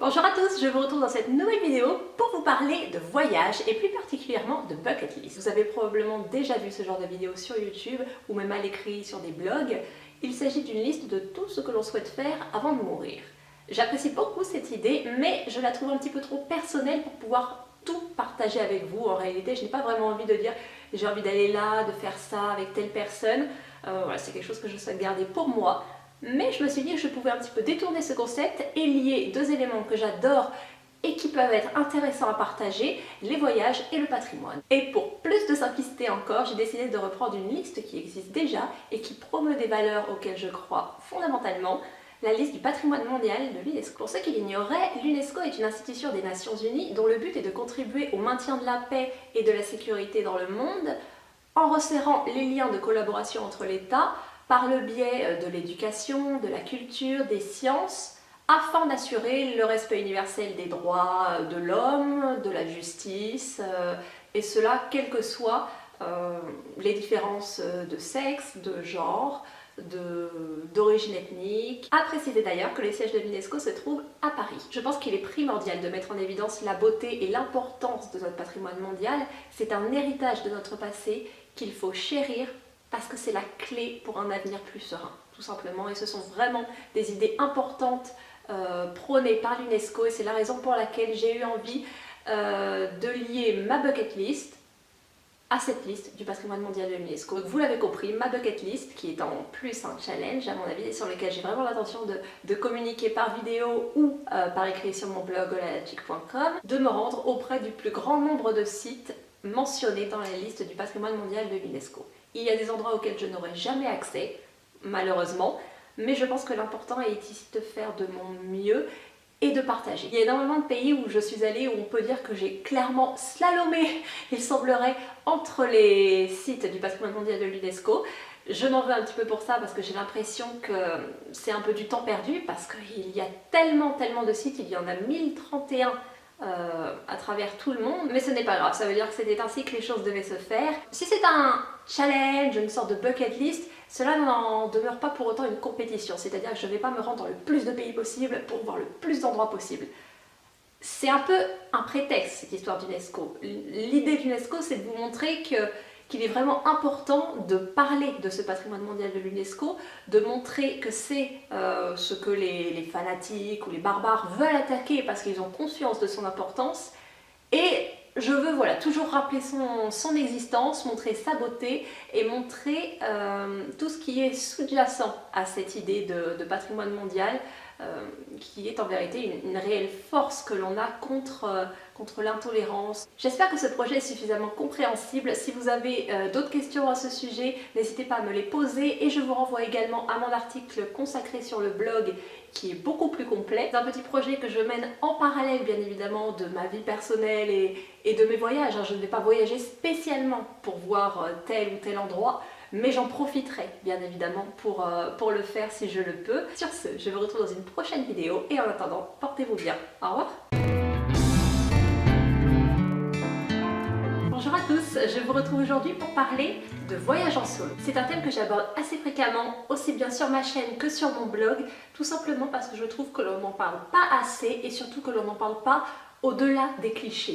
Bonjour à tous, je vous retrouve dans cette nouvelle vidéo pour vous parler de voyage et plus particulièrement de bucket list. Vous avez probablement déjà vu ce genre de vidéo sur YouTube ou même à l'écrit sur des blogs. Il s'agit d'une liste de tout ce que l'on souhaite faire avant de mourir. J'apprécie beaucoup cette idée, mais je la trouve un petit peu trop personnelle pour pouvoir tout partager avec vous. En réalité, je n'ai pas vraiment envie de dire j'ai envie d'aller là, de faire ça avec telle personne. Voilà, c'est quelque chose que je souhaite garder pour moi. Mais je me suis dit que je pouvais un petit peu détourner ce concept et lier deux éléments que j'adore et qui peuvent être intéressants à partager, les voyages et le patrimoine. Et pour plus de simplicité encore, j'ai décidé de reprendre une liste qui existe déjà et qui promeut des valeurs auxquelles je crois fondamentalement, la liste du patrimoine mondial de l'UNESCO. Pour ceux qui l'ignoraient, l'UNESCO est une institution des Nations Unies dont le but est de contribuer au maintien de la paix et de la sécurité dans le monde en resserrant les liens de collaboration entre l'État par le biais de l'éducation, de la culture, des sciences, afin d'assurer le respect universel des droits de l'homme, de la justice, et cela quelles que soient les différences de sexe, de genre, d'origine ethnique. À préciser d'ailleurs que les sièges de l'UNESCO se trouvent à Paris. Je pense qu'il est primordial de mettre en évidence la beauté et l'importance de notre patrimoine mondial. C'est un héritage de notre passé qu'il faut chérir parce que c'est la clé pour un avenir plus serein, tout simplement. Et ce sont vraiment des idées importantes prônées par l'UNESCO et c'est la raison pour laquelle j'ai eu envie de lier ma bucket list à cette liste du patrimoine mondial de l'UNESCO. Vous l'avez compris, ma bucket list, qui est en plus un challenge à mon avis, et sur lequel j'ai vraiment l'intention de communiquer par vidéo ou par écrit sur mon blog olalachic.com, de me rendre auprès du plus grand nombre de sites mentionnés dans la liste du patrimoine mondial de l'UNESCO. Il y a des endroits auxquels je n'aurai jamais accès, malheureusement, mais je pense que l'important est ici de faire de mon mieux et de partager. Il y a énormément de pays où je suis allée où on peut dire que j'ai clairement slalomé, il semblerait, entre les sites du patrimoine mondial de l'UNESCO. Je m'en veux un petit peu pour ça parce que j'ai l'impression que c'est un peu du temps perdu parce qu'il y a tellement de sites, il y en a 1031 à travers tout le monde, mais ce n'est pas grave, ça veut dire que c'était ainsi que les choses devaient se faire. Si c'est un challenge, une sorte de bucket list, cela n'en demeure pas pour autant une compétition, c'est-à-dire que je ne vais pas me rendre dans le plus de pays possible pour voir le plus d'endroits possible. C'est un peu un prétexte cette histoire d'UNESCO. L'idée d'UNESCO, c'est de vous montrer qu'il est vraiment important de parler de ce patrimoine mondial de l'UNESCO, de montrer que c'est ce que les fanatiques ou les barbares veulent attaquer parce qu'ils ont conscience de son importance. Et je veux toujours rappeler son existence, montrer sa beauté et montrer tout ce qui est sous-jacent à cette idée de patrimoine mondial, qui est en vérité une réelle force que l'on a contre l'intolérance. J'espère que ce projet est suffisamment compréhensible. Si vous avez d'autres questions à ce sujet, n'hésitez pas à me les poser et je vous renvoie également à mon article consacré sur le blog qui est beaucoup plus complet. C'est un petit projet que je mène en parallèle bien évidemment de ma vie personnelle et de mes voyages. Je ne vais pas voyager spécialement pour voir tel ou tel endroit, mais j'en profiterai bien évidemment pour le faire si je le peux. Sur ce, je vous retrouve dans une prochaine vidéo et en attendant, portez-vous bien. Au revoir. Bonjour à tous, je vous retrouve aujourd'hui pour parler de voyage en solo. C'est un thème que j'aborde assez fréquemment, aussi bien sur ma chaîne que sur mon blog, tout simplement parce que je trouve que l'on n'en parle pas assez et surtout que l'on n'en parle pas au-delà des clichés.